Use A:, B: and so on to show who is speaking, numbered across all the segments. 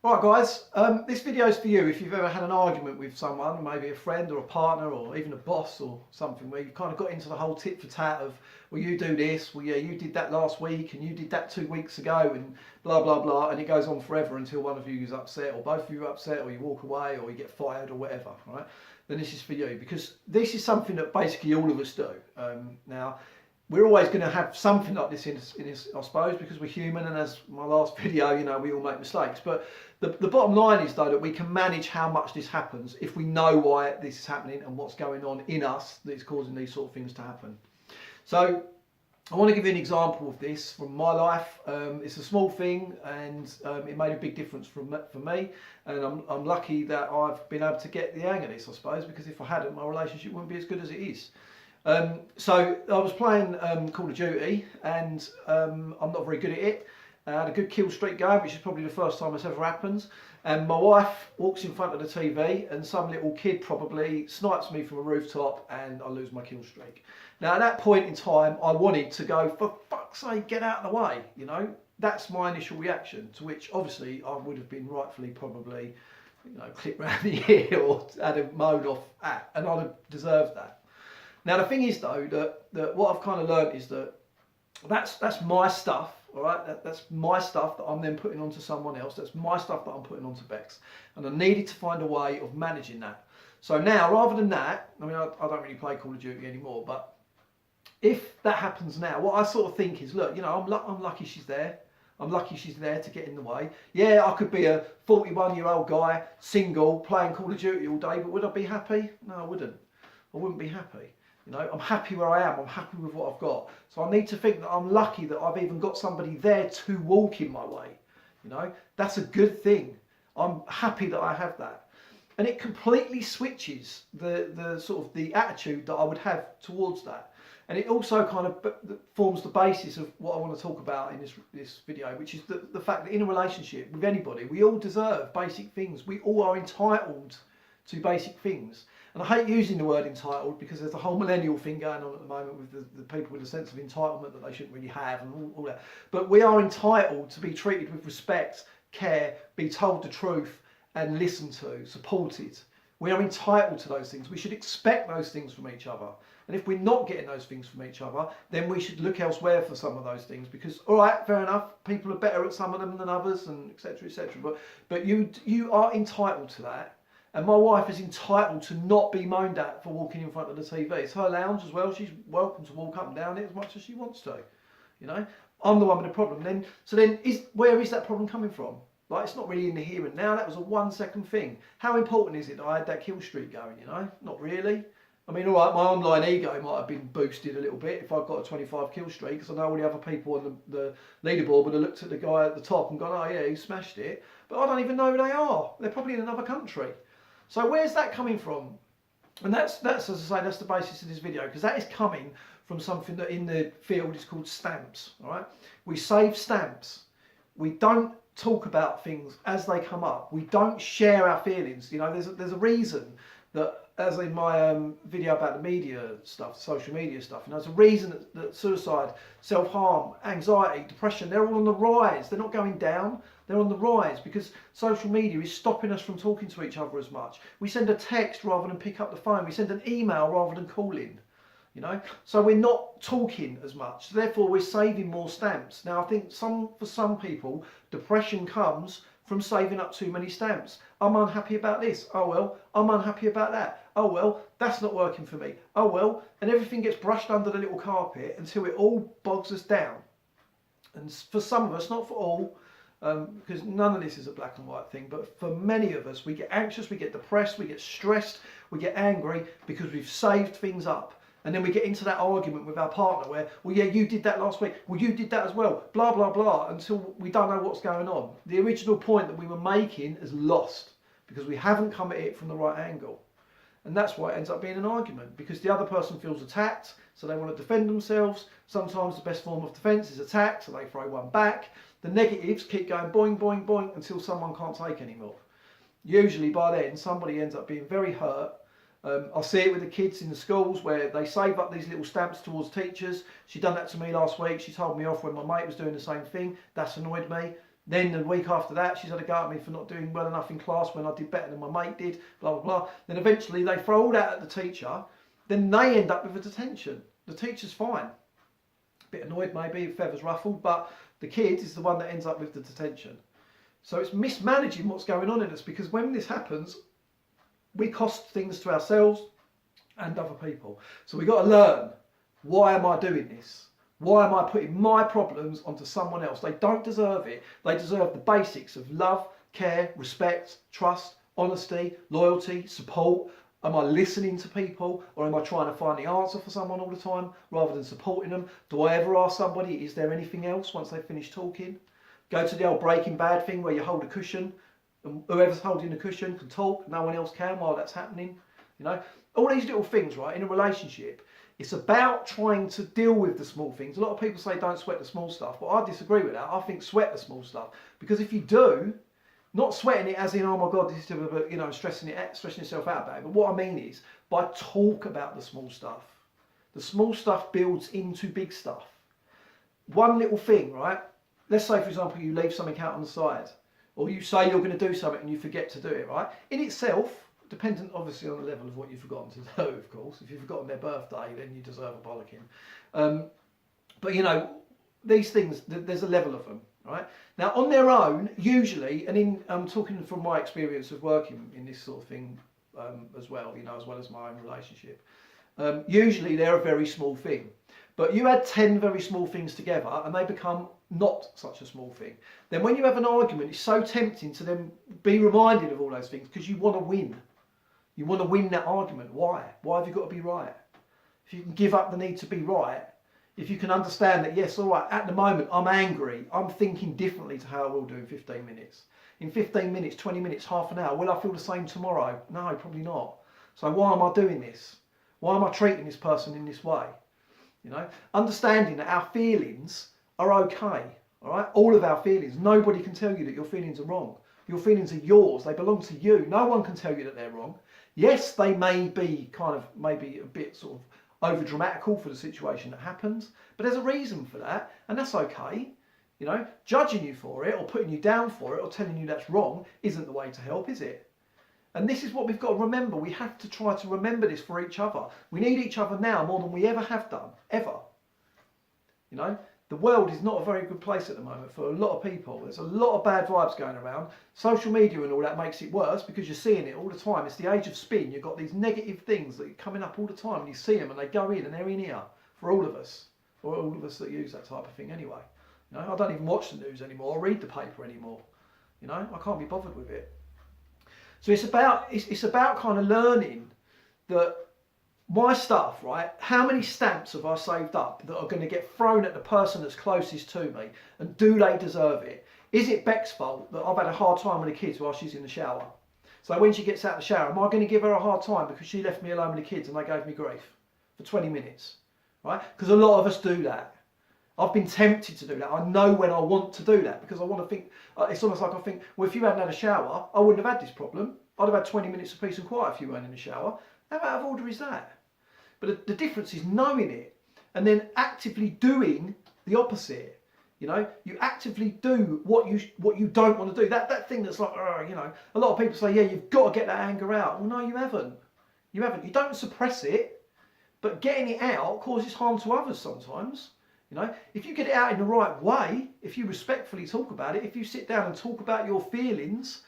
A: Alright guys, this video is for you if you've ever had an argument with someone, maybe a friend or a partner or even a boss or something, where you've kind of got into the whole tit for tat of, well, you do this, well yeah, you did that last week and you did that 2 weeks ago and blah blah blah, and it goes on forever until one of you is upset or both of you are upset or you walk away or you get fired or whatever, right? Then this is for you, because this is something that basically all of us do. Now, we're always going to have something like this in us, I suppose, because we're human, and as my last video, you know, we all make mistakes. But the bottom line is, though, that we can manage how much this happens if we know why this is happening and what's going on in us that is causing these sort of things to happen. So I want to give you an example of this from my life. It's a small thing, and it made a big difference for me. And I'm lucky that I've been able to get the hang of this, I suppose, because if I hadn't, my relationship wouldn't be as good as it is. So I was playing Call of Duty, and I'm not very good at it. I had a good kill streak going, which is probably the first time this ever happens. And my wife walks in front of the TV, and some little kid probably snipes me from a rooftop, and I lose my kill streak. Now, at that point in time, I wanted to go, for fuck's sake, get out of the way, you know? That's my initial reaction, to which obviously I would have been rightfully probably, you know, clipped round the ear or had a moan off at, and I'd have deserved that. Now the thing is, though, that what I've kind of learned is that that's my stuff, all right? That's my stuff that I'm then putting onto someone else. That's my stuff that I'm putting onto Bex. And I needed to find a way of managing that. So now, rather than that, I mean, I don't really play Call of Duty anymore, but if that happens now, what I sort of think is, look, you know, I'm lucky she's there. I'm lucky she's there to get in the way. Yeah, I could be a 41-year-old guy, single, playing Call of Duty all day, but would I be happy? No, I wouldn't. I wouldn't be happy. You know, I'm happy where I am, I'm happy with what I've got. So I need to think that I'm lucky that I've even got somebody there to walk in my way. You know, that's a good thing. I'm happy that I have that. And it completely switches the sort of the attitude that I would have towards that. And it also kind of forms the basis of what I want to talk about in this video, which is the fact that in a relationship with anybody, we all deserve basic things. We all are entitled to basic things. And I hate using the word entitled, because there's a whole millennial thing going on at the moment with the people with a sense of entitlement that they shouldn't really have and all that. But we are entitled to be treated with respect, care, be told the truth and listened to, supported. We are entitled to those things. We should expect those things from each other. And if we're not getting those things from each other, then we should look elsewhere for some of those things, because, all right, fair enough, people are better at some of them than others, and etc., etc. But you are entitled to that. And my wife is entitled to not be moaned at for walking in front of the TV. It's her lounge as well. She's welcome to walk up and down it as much as she wants to. You know, I'm the one with the problem. Where is that problem coming from? Like, it's not really in the here and now. That was a 1 second thing. How important is it that I had that kill streak going? You know, not really. I mean, all right, my online ego might have been boosted a little bit if I've got a 25 kill streak, because I know all the other people on the leaderboard would have looked at the guy at the top and gone, oh yeah, he smashed it. But I don't even know who they are. They're probably in another country. So where's that coming from? And that's as I say, that's the basis of this video, because that is coming from something that in the field is called stamps. All right, we save stamps. We don't talk about things as they come up. We don't share our feelings. You know, there's a reason that, as in my video about the media stuff, social media stuff, you know, there's a reason that suicide, self-harm, anxiety, depression, they're all on the rise. They're not going down, they're on the rise, because social media is stopping us from talking to each other as much. We send a text rather than pick up the phone. We send an email rather than calling, you know. So we're not talking as much. So therefore, we're saving more stamps. Now, I think for some people, depression comes from saving up too many stamps. I'm unhappy about this. Oh well, I'm unhappy about that. Oh well, that's not working for me. Oh well, and everything gets brushed under the little carpet until it all bogs us down. And for some of us, not for all, because none of this is a black and white thing, but for many of us, we get anxious, we get depressed, we get stressed, we get angry because we've saved things up. And then we get into that argument with our partner where, well, yeah, you did that last week. Well, you did that as well. Blah, blah, blah, until we don't know what's going on. The original point that we were making is lost because we haven't come at it from the right angle. And that's why it ends up being an argument, because the other person feels attacked, so they want to defend themselves. Sometimes the best form of defence is attack, so they throw one back. The negatives keep going boing, boing, boing until someone can't take anymore. Usually by then, somebody ends up being very hurt. I see it with the kids in the schools where they save up these little stamps towards teachers. She done that to me last week. She told me off when my mate was doing the same thing. That's annoyed me. Then the week after that, she's had a go at me for not doing well enough in class when I did better than my mate did, blah, blah, blah. Then eventually they throw all that at the teacher. Then they end up with a detention. The teacher's fine. A bit annoyed maybe, feathers ruffled, but the kid is the one that ends up with the detention. So it's mismanaging what's going on in us, because when this happens, we cost things to ourselves and other people. So we've got to learn, why am I doing this? Why am I putting my problems onto someone else? They don't deserve it. They deserve the basics of love, care, respect, trust, honesty, loyalty, support. Am I listening to people, or am I trying to find the answer for someone all the time rather than supporting them? Do I ever ask somebody, is there anything else once they finish talking? Go to the old Breaking Bad thing where you hold a cushion, and whoever's holding the cushion can talk, no one else can while that's happening. You know, all these little things, right, in a relationship. It's about trying to deal with the small things. A lot of people say don't sweat the small stuff, but I disagree with that. I think sweat the small stuff, because if you do, not sweating it as in, oh my God, this is, you know, stressing yourself out about it. But what I mean is, by talk about the small stuff. The small stuff builds into big stuff. One little thing, right? Let's say, for example, you leave something out on the side, or you say you're going to do something and you forget to do it, right? In itself, dependent obviously on the level of what you've forgotten to do, of course. If you've forgotten their birthday, then you deserve a bollocking. But you know, these things, there's a level of them, right? Now, on their own, usually, and I'm talking from my experience of working in this sort of thing as well, you know, as well as my own relationship. Usually they're a very small thing. But you add 10 very small things together and they become not such a small thing. Then when you have an argument, it's so tempting to then be reminded of all those things, because you want to win. You want to win that argument. Why? Why have you got to be right? If you can give up the need to be right, if you can understand that, yes, all right, at the moment I'm angry, I'm thinking differently to how I will do in 15 minutes. In 15 minutes, 20 minutes, half an hour, will I feel the same tomorrow? No, probably not. So why am I doing this? Why am I treating this person in this way? You know, understanding that our feelings are okay, all right? All of our feelings. Nobody can tell you that your feelings are wrong. Your feelings are yours. They belong to you. No one can tell you that they're wrong. Yes, they may be kind of maybe a bit sort of over dramatical for the situation that happens, but there's a reason for that, and that's okay. You know, judging you for it or putting you down for it or telling you that's wrong isn't the way to help, is it? And this is what we've got to remember. We have to try to remember this for each other. We need each other now more than we ever have done, ever. You know, the world is not a very good place at the moment for a lot of people. There's a lot of bad vibes going around. Social media and all that makes it worse because you're seeing it all the time. It's the age of spin. You've got these negative things that are coming up all the time, and you see them and they go in and they're in here for all of us, or all of us that use that type of thing anyway. You know, I don't even watch the news anymore or read the paper anymore. You know, I can't be bothered with it. So it's about kind of learning that my stuff, right? How many stamps have I saved up that are going to get thrown at the person that's closest to me, and do they deserve it? Is it Beck's fault that I've had a hard time with the kids while she's in the shower? So when she gets out of the shower, am I going to give her a hard time because she left me alone with the kids and they gave me grief for 20 minutes, right? Because a lot of us do that. I've been tempted to do that. I know when I want to do that because I want to think, it's almost like I think, well, if you hadn't had a shower, I wouldn't have had this problem. I'd have had 20 minutes of peace and quiet if you weren't in the shower. How out of order is that? But the difference is knowing it and then actively doing the opposite. You know, you actively do what you don't want to do. That thing that's like, you know, a lot of people say, yeah, you've got to get that anger out. Well, no, you haven't. You haven't. You don't suppress it, but getting it out causes harm to others sometimes. You know, if you get it out in the right way, if you respectfully talk about it, if you sit down and talk about your feelings,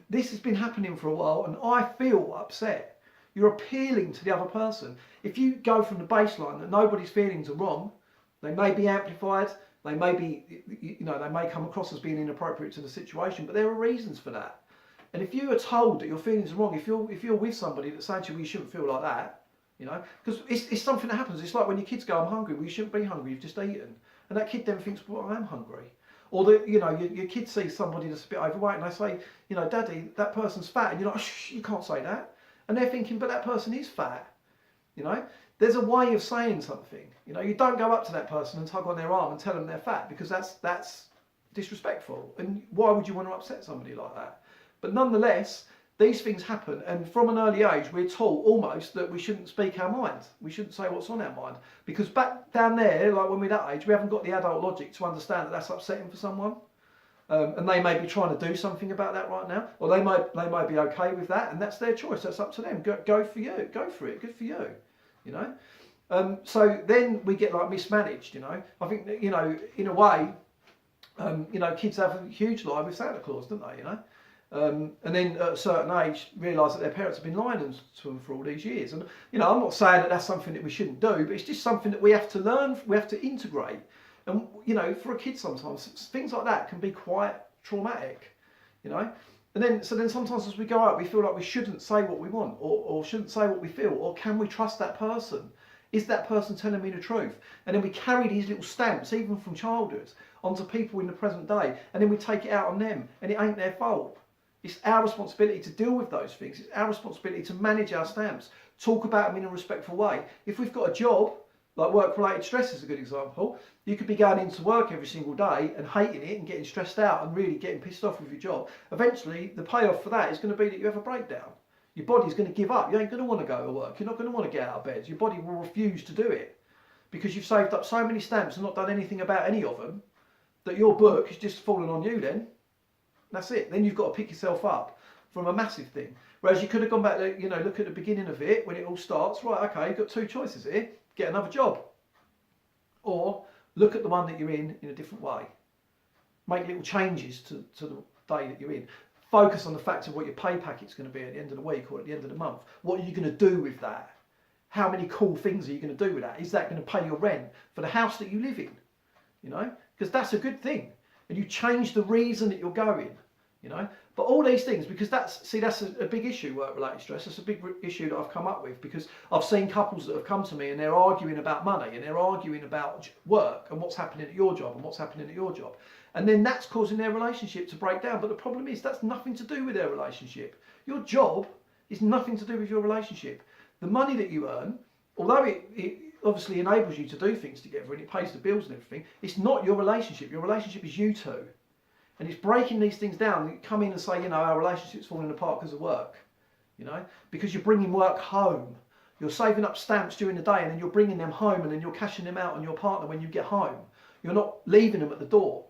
A: this has been happening for a while and I feel upset. You're appealing to the other person. If you go from the baseline that nobody's feelings are wrong, they may be amplified, they may be, you know, they may come across as being inappropriate to the situation, but there are reasons for that. And if you are told that your feelings are wrong, if you're with somebody that's saying to you, well, you shouldn't feel like that, you know, because it's something that happens. It's like when your kids go, I'm hungry. Well, you shouldn't be hungry. You've just eaten. And that kid then thinks, well, I am hungry. Or that, you know, your kid sees somebody that's a bit overweight and they say, you know, Daddy, that person's fat. And you're like, shh, you can't say that. And they're thinking, but that person is fat. You know, there's a way of saying something. You know, you don't go up to that person and tug on their arm and tell them they're fat because that's disrespectful. And why would you want to upset somebody like that? But nonetheless, these things happen, and from an early age we're taught almost that we shouldn't speak our mind. We shouldn't say what's on our mind. Because back down there, like when we're that age, we haven't got the adult logic to understand that that's upsetting for someone. and they may be trying to do something about that right now, or they might be okay with that, and that's their choice. That's up to them. Go for you. Go for it. Good for you. You know. So then we get like mismanaged. You know. I think that, you know, in a way, you know, kids have a huge lie with Santa Claus, don't they? You know. And then at a certain age realise that their parents have been lying to them for all these years. And you know, I'm not saying that that's something that we shouldn't do, but it's just something that we have to learn, we have to integrate. And you know, for a kid sometimes things like that can be quite traumatic, you know. And then sometimes as we go out we feel like we shouldn't say what we want, or shouldn't say what we feel, or can we trust that person? Is that person telling me the truth? And then we carry these little stamps, even from childhood, onto people in the present day, and then we take it out on them, and it ain't their fault. It's our responsibility to deal with those things. It's our responsibility to manage our stamps, talk about them in a respectful way. If we've got a job, like work-related stress is a good example, you could be going into work every single day and hating it and getting stressed out and really getting pissed off with your job. Eventually, the payoff for that is going to be that you have a breakdown. Your body's going to give up. You ain't going to want to go to work. You're not going to want to get out of bed. Your body will refuse to do it because you've saved up so many stamps and not done anything about any of them that your book is just falling on you then. That's it. Then you've got to pick yourself up from a massive thing. Whereas you could have gone back, you know, look at the beginning of it when it all starts. Right, okay, you've got two choices here. Get another job. Or look at the one that you're in a different way. Make little changes to the day that you're in. Focus on the fact of what your pay packet's going to be at the end of the week or at the end of the month. What are you going to do with that? How many cool things are you going to do with that? Is that going to pay your rent for the house that you live in? You know, because that's a good thing. And you change the reason that you're going, you know. But all these things, because that's a big issue, work-related stress. That's a big issue that I've come up with, because I've seen couples that have come to me and they're arguing about money and they're arguing about work and what's happening at your job and what's happening at your job. And then that's causing their relationship to break down. But the problem is that's nothing to do with their relationship. Your job is nothing to do with your relationship. The money that you earn, although it obviously enables you to do things together and it pays the bills and everything, it's not your relationship. Your relationship is you two. And it's breaking these things down. You come in and say, you know, our relationship's falling apart because of work, you know, because you're bringing work home. You're saving up stamps during the day and then you're bringing them home and then you're cashing them out on your partner when you get home. You're not leaving them at the door.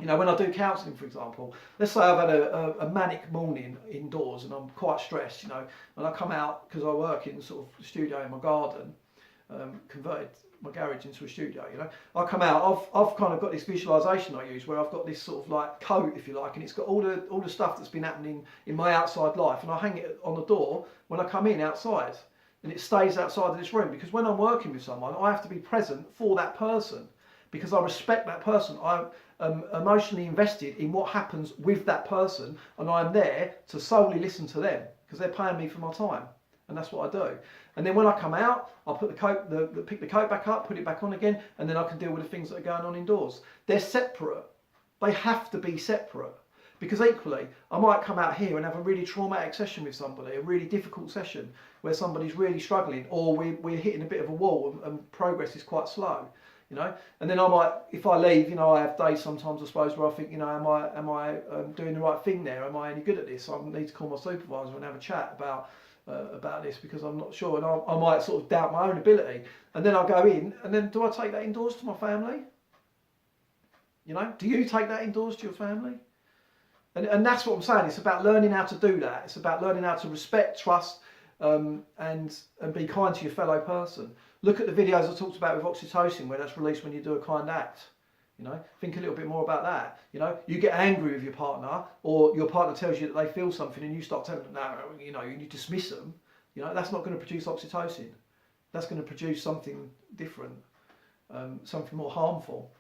A: You know, when I do counselling, for example, let's say I've had a manic morning indoors and I'm quite stressed, you know, and I come out because I work in sort of the studio in my garden, converted my garage into a studio, you know. I come out, I've kind of got this visualisation I use where I've got this sort of like coat, if you like, and it's got all the stuff that's been happening in my outside life, and I hang it on the door when I come in outside, and it stays outside of this room, because when I'm working with someone, I have to be present for that person, because I respect that person. I'm emotionally invested in what happens with that person, and I'm there to solely listen to them, because they're paying me for my time. And that's what I do. And then when I come out, I'll put the coat, pick the coat back up, put it back on again, and then I can deal with the things that are going on indoors. They're separate. They have to be separate. Because equally, I might come out here and have a really traumatic session with somebody, a really difficult session where somebody's really struggling, or we're hitting a bit of a wall and progress is quite slow, you know. And then I might, if I leave, you know, I have days sometimes, I suppose, where I think, you know, am I doing the right thing there? Am I any good at this? I need to call my supervisor and have a chat about this, because I'm not sure, and I might sort of doubt my own ability, and then I'll go in, and then do I take that indoors to my family? You know, do you take that indoors to your family? And that's what I'm saying. It's about learning how to do that. It's about learning how to respect, trust, and be kind to your fellow person. Look at the videos I talked about with oxytocin, where that's released when you do a kind act. You know, think a little bit more about that. You know, you get angry with your partner, or your partner tells you that they feel something, and you start telling them, no, you know, you dismiss them. You know, that's not going to produce oxytocin. That's going to produce something different, something more harmful,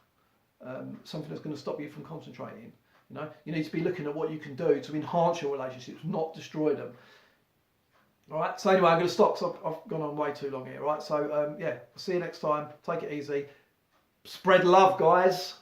A: something that's going to stop you from concentrating. You know, you need to be looking at what you can do to enhance your relationships, not destroy them. All right. So anyway, I'm going to stop because I've gone on way too long here. All right. So yeah, I'll see you next time. Take it easy. Spread love, guys.